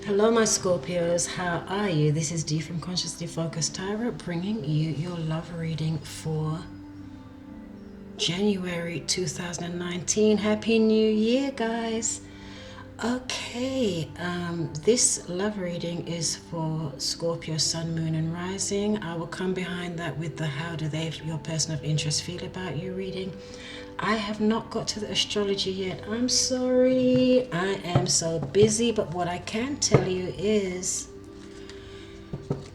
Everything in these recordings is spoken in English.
Hello my Scorpios, how are you? This is Dee from Consciously Focused Tarot, bringing you your love reading for January 2019. Happy New Year, guys. Okay, this love reading is for Scorpio, Sun, Moon and Rising. I will come behind that with the how do they, your person of interest, feel about you reading. I have not got to the astrology yet. I'm sorry. I am so busy, but what I can tell you is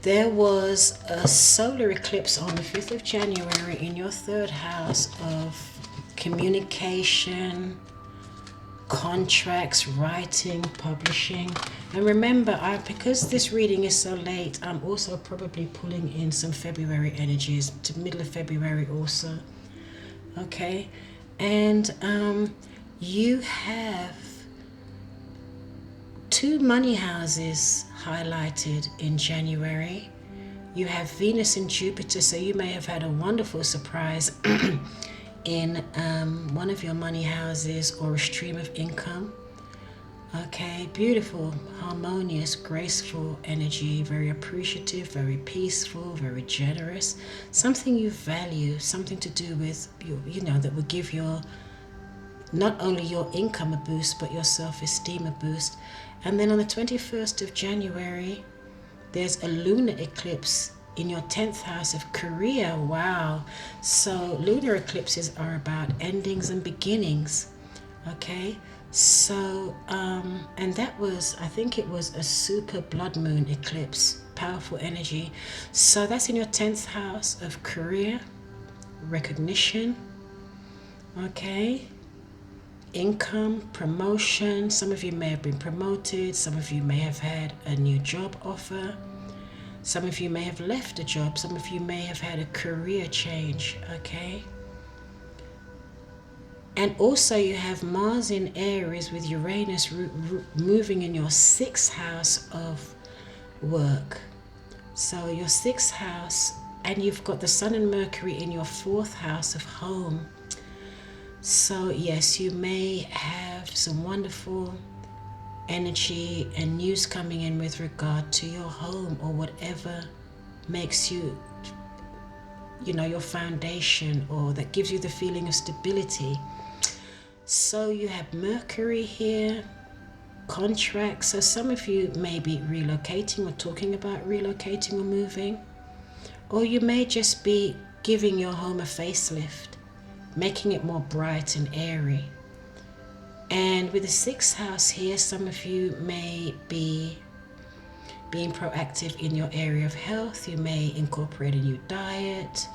there was a solar eclipse on the 5th of January in your third house of communication, contracts, writing, publishing. And remember, because this reading is so late, I'm also probably pulling in some February energies to middle of February also. Okay, and you have two money houses highlighted in January. You have Venus and Jupiter, so you may have had a wonderful surprise in one of your money houses or a stream of income. Okay, beautiful, harmonious, graceful energy, very appreciative, very peaceful, very generous. Something you value, something to do with, that will give your, not only your income a boost, but your self-esteem a boost. And then on the 21st of January, there's a lunar eclipse in your 10th house of career. Wow. So lunar eclipses are about endings and beginnings. Okay. So, and that was, I think it was a super blood moon eclipse, powerful energy. So that's in your 10th house of career, recognition, okay, income, promotion. Some of you may have been promoted. Some of you may have had a new job offer. Some of you may have left a job. Some of you may have had a career change, okay. And also you have Mars in Aries with Uranus moving in your 6th house of work. So your 6th house, and you've got the Sun and Mercury in your 4th house of home. So yes, you may have some wonderful energy and news coming in with regard to your home or whatever makes you, your foundation, or that gives you the feeling of stability. So you have Mercury here, contracts. So some of you may be relocating or talking about relocating or moving. Or you may just be giving your home a facelift, making it more bright and airy. And with the 6th house here, some of you may be being proactive in your area of health. You may incorporate a new diet,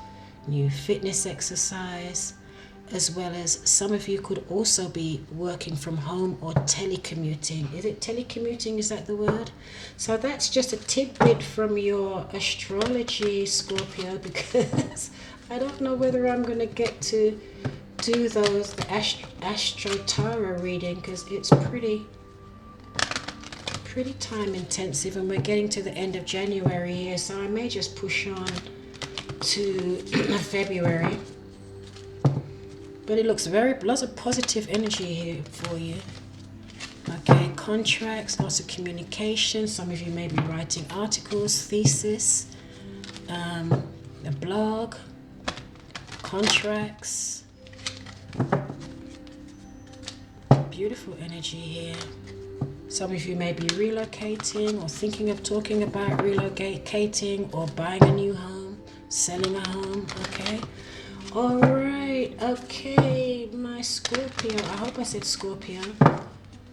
new fitness exercise, as well as some of you could also be working from home or telecommuting. Is it telecommuting? Is that the word? So that's just a tidbit from your astrology, Scorpio, because I don't know whether I'm going to get to do the Astro Tarot reading, because it's pretty time intensive, and we're getting to the end of January here, so I may just push on to February. But it looks lots of positive energy here for you. Okay, contracts, lots of communication. Some of you may be writing articles, thesis, a blog, contracts. Beautiful energy here. Some of you may be relocating or thinking of talking about relocating or buying a new home, selling a home, okay? All right, okay, my Scorpio. I hope I said Scorpio,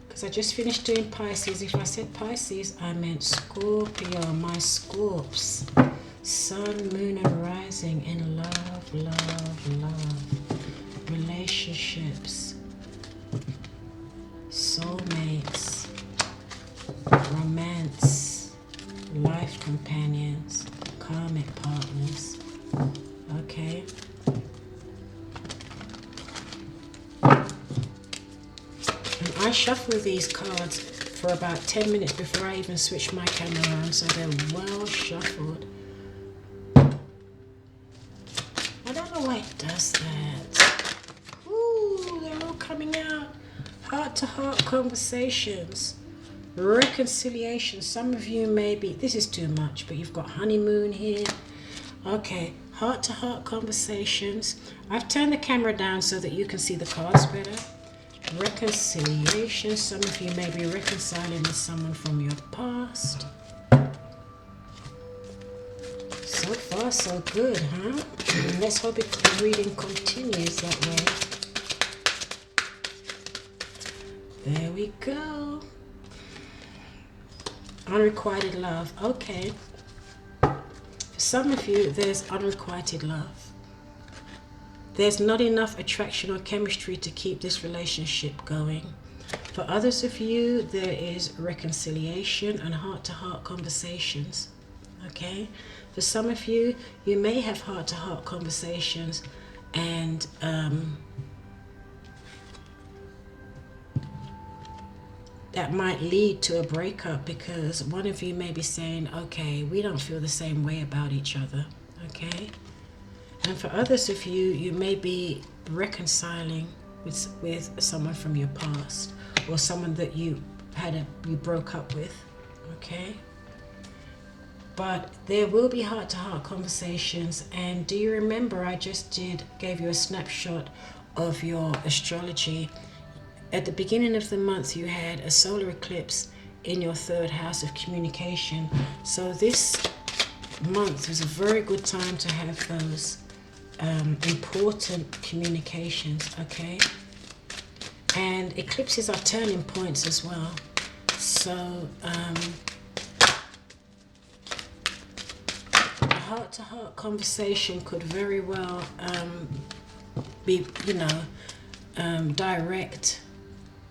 because I just finished doing Pisces. If I said Pisces, I meant Scorpio, my Scorps. Sun, Moon, and Rising in love, relationships, soulmates, romance, life companions, karmic partners, okay? And I shuffle these cards for about 10 minutes before I even switch my camera on, so they're well shuffled. I don't know why it does that. Ooh, they're all coming out. Heart-to-heart conversations. Reconciliation. Some of you maybe, this is too much, but you've got honeymoon here. Okay, heart-to-heart conversations. I've turned the camera down so that you can see the cards better. Reconciliation. Some of you may be reconciling with someone from your past. So far, so good, huh? Let's hope the reading continues that way. There we go. Unrequited love. Okay. For some of you, there's unrequited love. There's not enough attraction or chemistry to keep this relationship going. For others of you, there is reconciliation and heart-to-heart conversations. Okay? For some of you, you may have heart-to-heart conversations and that might lead to a breakup because one of you may be saying, okay, we don't feel the same way about each other. Okay? And for others of you, you may be reconciling with someone from your past or someone that you broke up with. Okay? But there will be heart-to-heart conversations. And do you remember I just gave you a snapshot of your astrology? At the beginning of the month, you had a solar eclipse in your third house of communication. So this month was a very good time to have those important communications, okay? And eclipses are turning points as well. So a heart-to-heart conversation could very well be, direct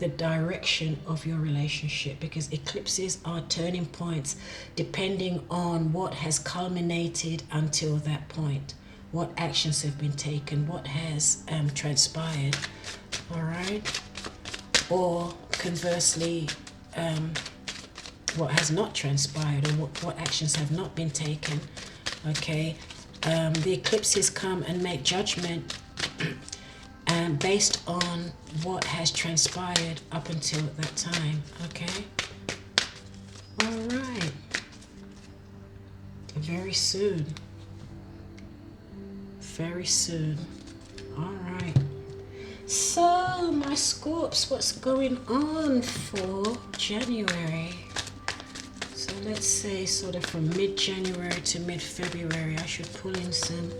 the direction of your relationship, because eclipses are turning points depending on what has culminated until that point, what actions have been taken, what has transpired, all right? Or conversely, what has not transpired, or what actions have not been taken, okay? The eclipses come and make judgment based on what has transpired up until that time, okay? All right. Very soon. Very soon. All right. So, my Scorps, what's going on for January? So let's say sort of from mid-January to mid-February. I should pull in some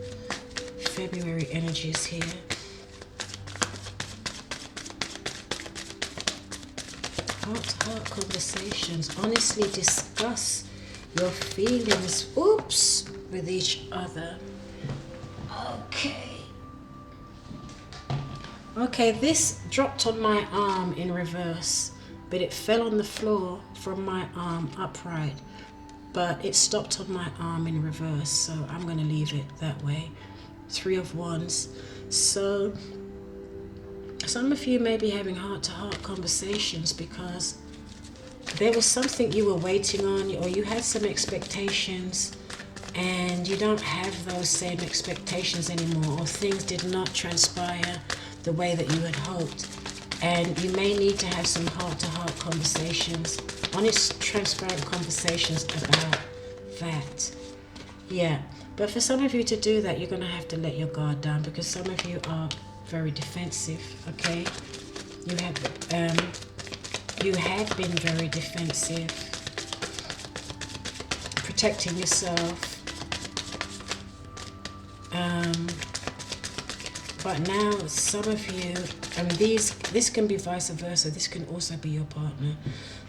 February energies here. Heart-to-heart conversations. Honestly discuss your feelings, with each other. Okay, this dropped on my arm in reverse, but it fell on the floor from my arm upright, but it stopped on my arm in reverse, so I'm going to leave it that way. 3 of Wands. So some of you may be having heart-to-heart conversations because there was something you were waiting on, or you had some expectations and you don't have those same expectations anymore, or things did not transpire the way that you had hoped. And you may need to have some heart-to-heart conversations, honest, transparent conversations about that. Yeah, but for some of you to do that, you're going to have to let your guard down, because some of you are very defensive, okay? You have been very defensive, protecting yourself. But now some of you, and this can be vice versa, this can also be your partner.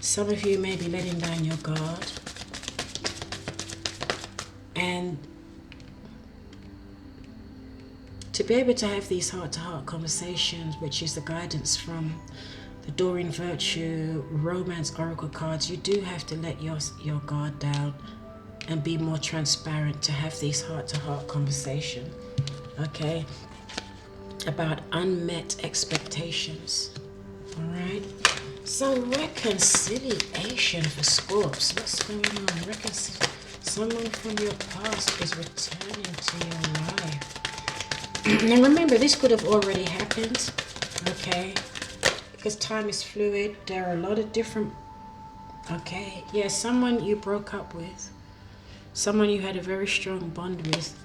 Some of you may be letting down your guard. And to be able to have these heart-to-heart conversations, which is the guidance from the Doreen Virtue Romance Oracle cards, you do have to let your guard down and be more transparent to have these heart-to-heart conversations, okay, about unmet expectations. All right. So reconciliation for Scorps. What's going on? Someone from your past is returning to your life. Now remember, this could have already happened, okay? Because time is fluid. There are a lot of different Okay, yeah, someone you broke up with, someone you had a very strong bond with,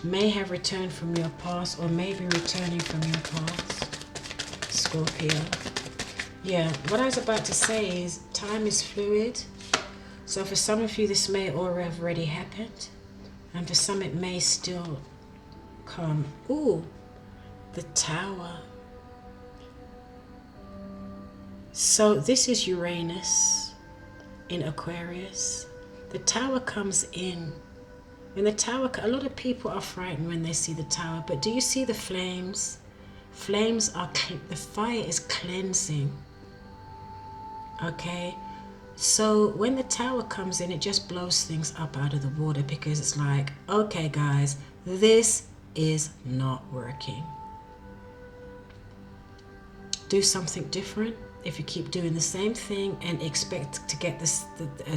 may have returned from your past or may be returning from your past, Scorpio. Yeah, what I was about to say is time is fluid. So for some of you, this may have already happened. And for some, it may still come. Ooh, the Tower. So this is Uranus in Aquarius. The Tower comes in. When the Tower, a lot of people are frightened when they see the Tower. But do you see the flames? Flames are, the fire is cleansing. Okay? So when the Tower comes in, it just blows things up out of the water because it's like, okay guys, this is not working. Do something different. If you keep doing the same thing and expect to get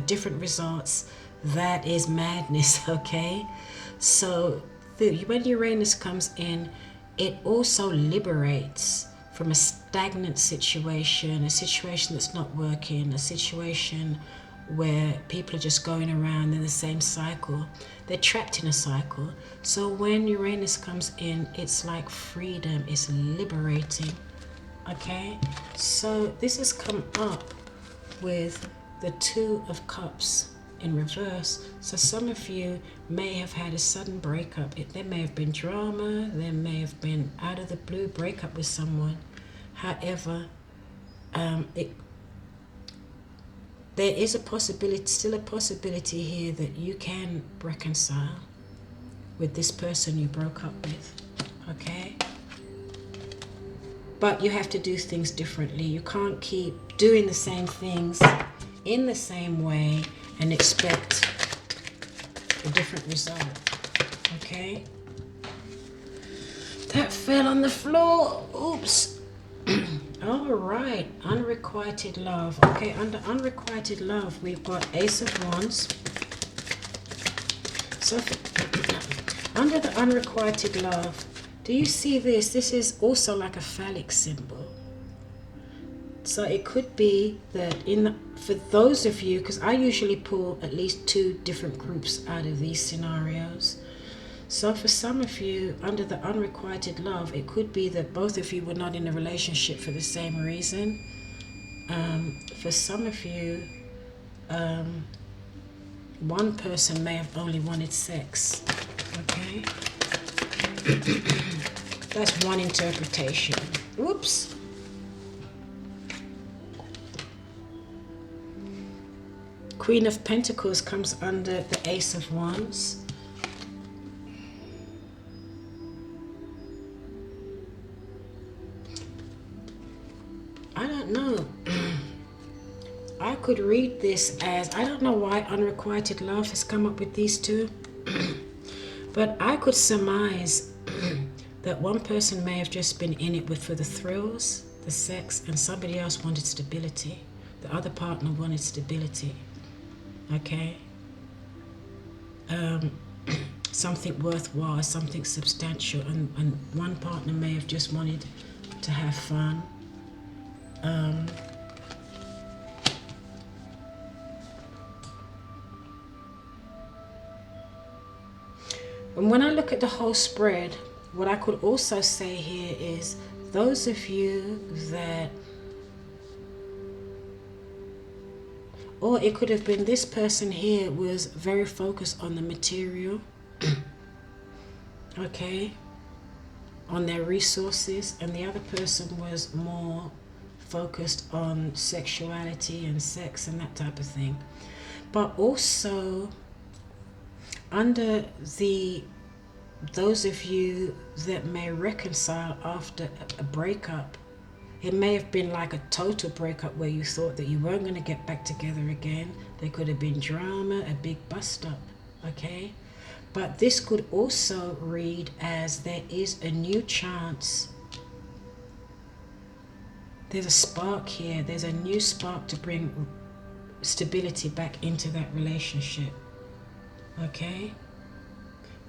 different results, that is madness, okay? So when Uranus comes in, it also liberates from a stagnant situation, a situation that's not working, a situation where people are just going around in the same cycle. They're trapped in a cycle. So when Uranus comes in, it's like freedom, it's liberating. Okay, so this has come up with the Two of Cups in reverse. So some of you may have had a sudden breakup. There may have been drama, there may have been out of the blue breakup with someone. However, there is a possibility, still a possibility here that you can reconcile with this person you broke up with, okay? But you have to do things differently. You can't keep doing the same things in the same way and expect a different result. Okay? That fell on the floor. Oops. All right. Unrequited love. Okay, under unrequited love, we've got Ace of Wands. So under the unrequited love, do you see this? This is also like a phallic symbol. So it could be that for those of you, because I usually pull at least 2 different groups out of these scenarios. So for some of you, under the unrequited love, it could be that both of you were not in a relationship for the same reason. For some of you, one person may have only wanted sex. Okay? That's one interpretation. Whoops. Queen of Pentacles comes under the Ace of Wands. I don't know. I could read this as, I don't know why unrequited love has come up with these two. But I could surmise that one person may have just been in it for the thrills, the sex, and somebody else wanted stability. The other partner wanted stability. Okay? Something worthwhile, something substantial, and one partner may have just wanted to have fun. And when I look at the whole spread, what I could also say here is those of you that, or it could have been this person here was very focused on the material, okay, on their resources, and the other person was more focused on sexuality and sex and that type of thing. But also under those of you that may reconcile after a breakup, it may have been like a total breakup where you thought that you weren't going to get back together again. There could have been drama, a big bust up, okay? But this could also read as there is a new chance. There's a spark here. There's a new spark to bring stability back into that relationship. Okay?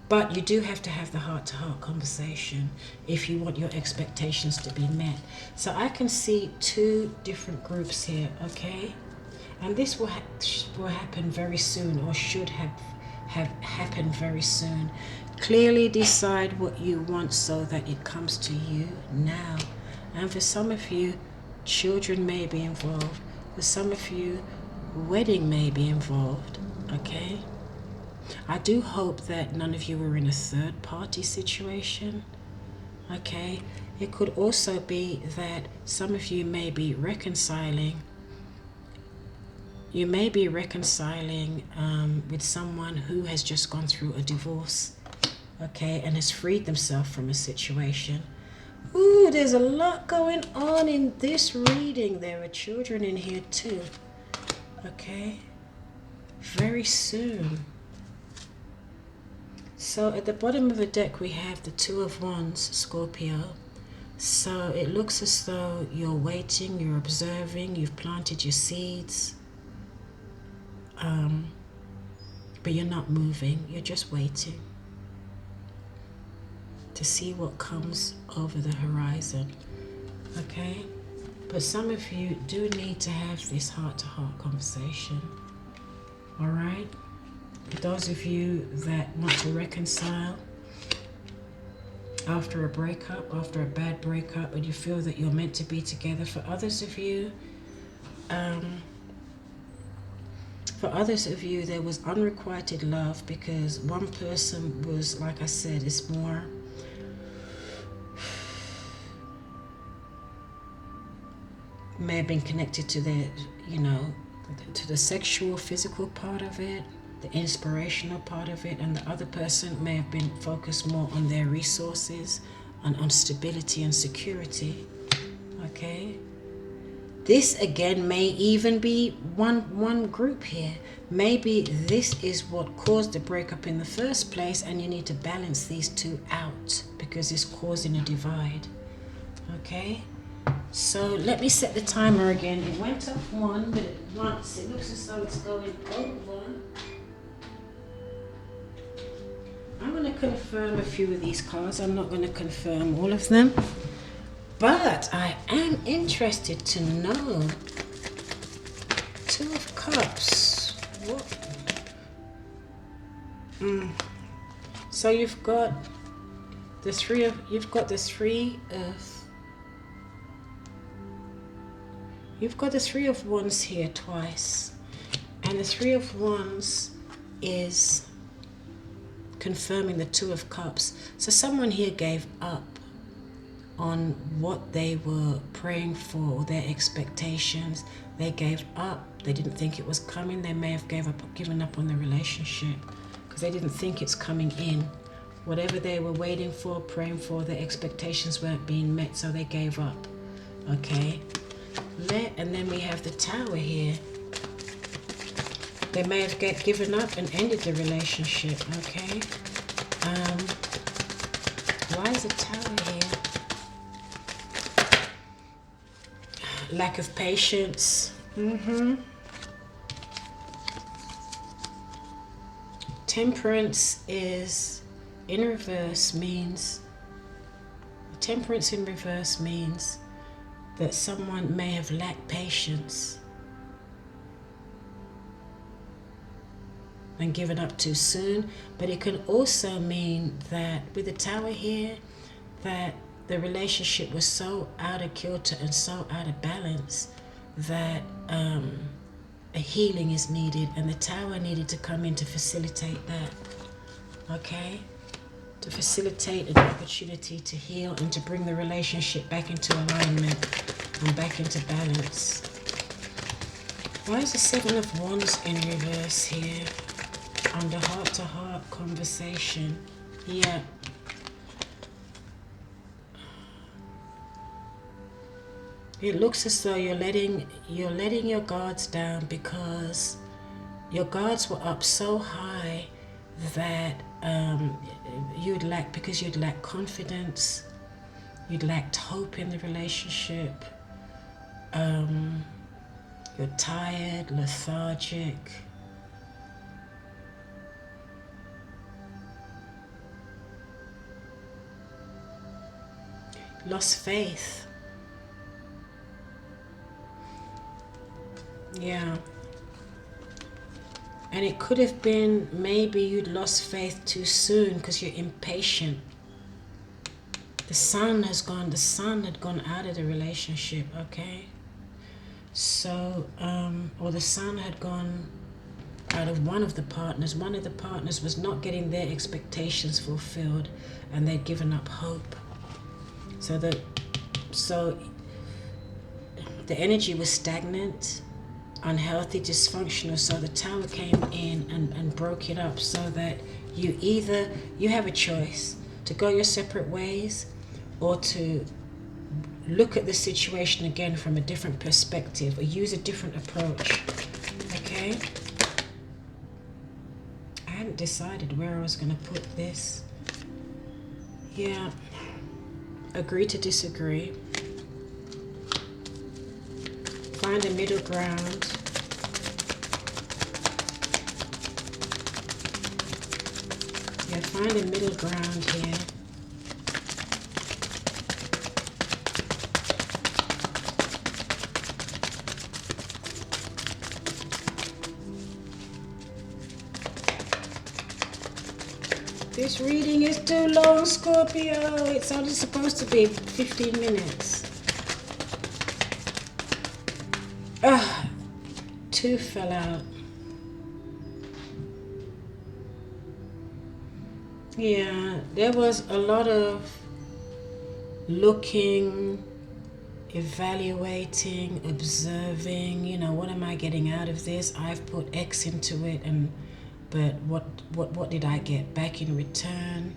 But you do have to have the heart-to-heart conversation if you want your expectations to be met. So I can see 2 different groups here, okay? And this will happen very soon, or should have happened very soon. Clearly decide what you want so that it comes to you now. And for some of you, children may be involved. For some of you, wedding may be involved. Okay? I do hope that none of you are in a third party situation. Okay? It could also be that some of you may be reconciling. You may be reconciling with someone who has just gone through a divorce, okay, and has freed themselves from a situation. Ooh, there's a lot going on in this reading. There are children in here too, okay, very soon. So at the bottom of the deck we have the Two of Wands, Scorpio. So it looks as though you're waiting, you're observing, you've planted your seeds. But you're not moving, you're just waiting to see what comes over the horizon, okay? But some of you do need to have this heart-to-heart conversation, all right? For those of you that want to reconcile after a breakup, after a bad breakup, and you feel that you're meant to be together. For others of you, there was unrequited love, because one person was, like I said, it's more may have been connected to the, to the sexual, physical part of it, the inspirational part of it, and the other person may have been focused more on their resources and on stability and security. Okay? This again may even be one group here. Maybe this is what caused the breakup in the first place, and you need to balance these two out because it's causing a divide. Okay? So let me set the timer again. It went up 1, but once it looks as though it's going over. I'm going to confirm a few of these cards. I'm not going to confirm all of them. But I am interested to know. Two of Cups. What? So you've got the three of Wands here twice. And the Three of Wands is confirming the Two of Cups. So someone here gave up on what they were praying for, their expectations. They gave up. They didn't think it was coming. They may have given up on the relationship because they didn't think it's coming in. Whatever they were waiting for, praying for, their expectations weren't being met, so they gave up. Okay? And then we have the Tower here. They may have given up and ended the relationship. Okay? Why is the Tower here? Lack of patience. Temperance is in reverse means that someone may have lacked patience and given up too soon. But it can also mean that with the Tower here, that the relationship was so out of kilter and so out of balance that a healing is needed, and the Tower needed to come in to facilitate that. Okay? To facilitate an opportunity to heal and to bring the relationship back into alignment and back into balance. Why is the Seven of Wands in reverse here? Under heart-to-heart conversation. Yeah. It looks as though you're letting your guards down, because your guards were up so high that you'd lack confidence, you'd lacked hope in the relationship. You're tired, lethargic. Lost faith. Yeah, And it could have been maybe you'd lost faith too soon because you're impatient. The sun had gone out of the relationship, okay? So, or the sun had gone out of one of the partners. One of the partners was not getting their expectations fulfilled and they'd given up hope. So the energy was stagnant, unhealthy, dysfunctional. So the tower came in and broke it up so that you have a choice to go your separate ways or to look at the situation again from a different perspective or use a different approach. Okay? I hadn't decided where I was going to put this. Yeah. Agree to disagree. Find a middle ground. Yeah, find a middle ground here. This reading is too long, Scorpio. It's only supposed to be 15 minutes. Two fell out. Yeah, there was a lot of looking, evaluating, observing, what am I getting out of this? I've put X into it, but what did I get back in return?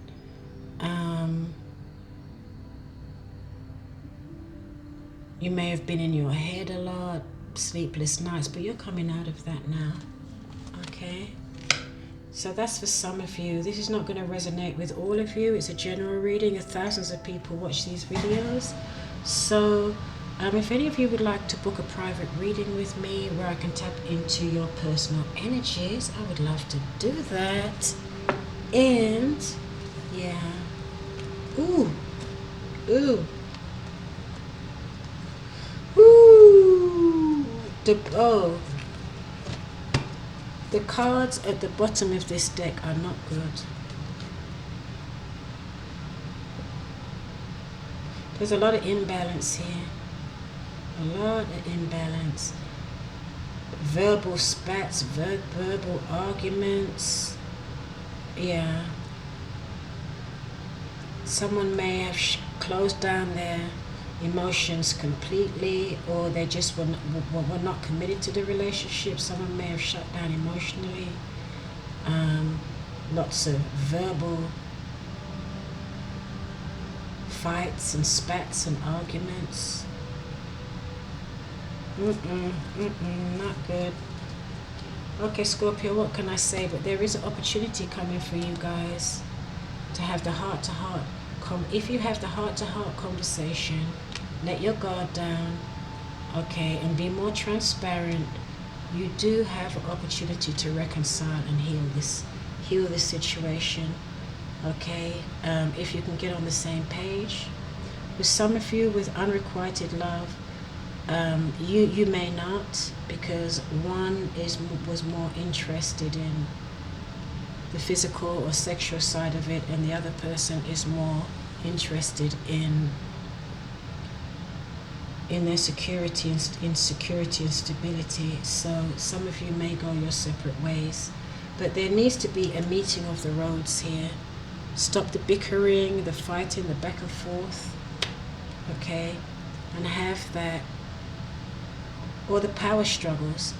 You may have been in your head a lot, sleepless nights, but you're coming out of that now. Okay? So that's for some of you. This is not going to resonate with all of you. It's a general reading. Thousands of people watch these videos. So if any of you would like to book a private reading with me where I can tap into your personal energies, I would love to do that. And yeah. Ooh. The cards at the bottom of this deck are not good. There's a lot of imbalance here. A lot of imbalance. Verbal spats, verbal arguments. Yeah. Someone may have closed down their emotions completely, or they just were not committed to the relationship. Someone may have shut down emotionally. Lots of verbal fights and spats and arguments. Not good. Okay, Scorpio, what can I say? But there is an opportunity coming for you guys to have the heart-to-heart. If you have the heart-to-heart conversation, let your guard down, okay, and be more transparent. You do have an opportunity to reconcile and heal this situation, okay? If you can get on the same page. With some of you with unrequited love, you may not, because one was more interested in the physical or sexual side of it, and the other person is more interested in their security and insecurity and stability. So some of you may go your separate ways, but there needs to be a meeting of the roads here. Stop the bickering, the fighting, the back and forth, okay, and have that, or the power struggles,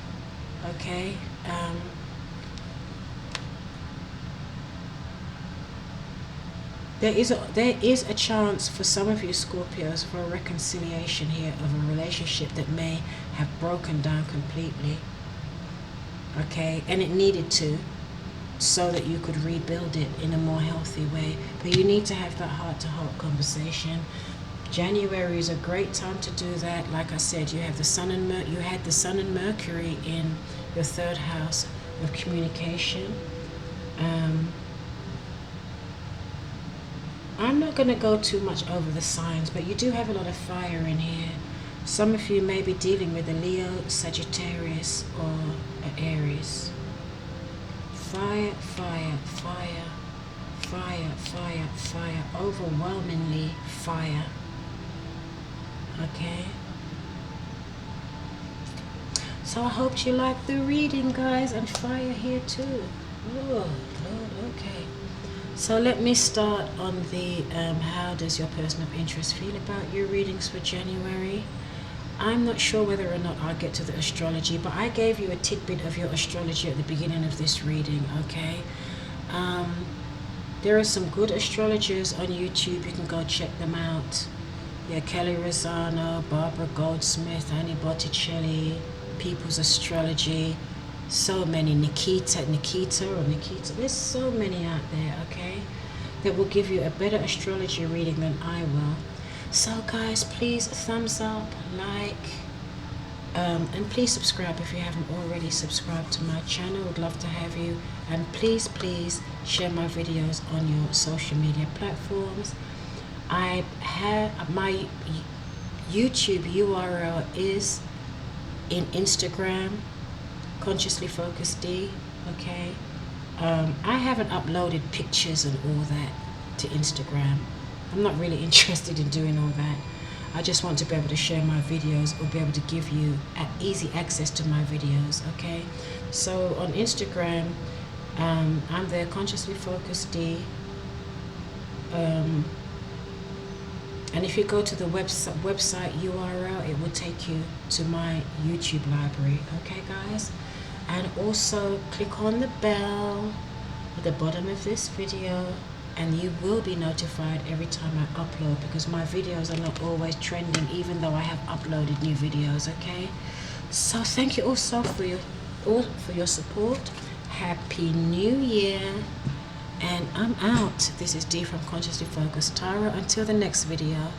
okay. There is a chance for some of you Scorpios for a reconciliation here of a relationship that may have broken down completely, okay, and it needed to, so that you could rebuild it in a more healthy way. But you need to have that heart-to-heart conversation. January is a great time to do that. Like I said, you have the Sun and the Sun and Mercury in your third house of communication. I'm not going to go too much over the signs, but you do have a lot of fire in here. Some of you may be dealing with a Leo, Sagittarius, or an Aries. fire, fire, fire, fire, fire, fire, overwhelmingly fire. Okay, so I hope you like the reading, guys, and fire here too. Oh Lord, okay. So let me start on the how does your person of interest feel about your readings for January. I'm not sure whether or not I'll get to the astrology, but I gave you a tidbit of your astrology at the beginning of this reading, okay? There are some good astrologers on YouTube. You can go check them out. Yeah, Kelly Rosano, Barbara Goldsmith, Annie Botticelli, People's Astrology, so many, Nikita, there's so many out there, okay, that will give you a better astrology reading than I will. So guys, please thumbs up, like, and please subscribe if you haven't already subscribed to my channel. Would love to have you. And please share my videos on your social media platforms. I have my YouTube URL is in Instagram, Consciously Focused D, okay? I haven't uploaded pictures and all that to Instagram. I'm not really interested in doing all that. I just want to be able to share my videos or be able to give you easy access to my videos, okay? So on Instagram, I'm there, Consciously Focused D. And if you go to the website URL, it will take you to my YouTube library, okay guys? And also click on the bell at the bottom of this video, and you will be notified every time I upload, because my videos are not always trending even though I have uploaded new videos, okay? So thank you also for your support. Happy New Year. And I'm out. This is Dee from Consciously Focused Tarot. Until the next video.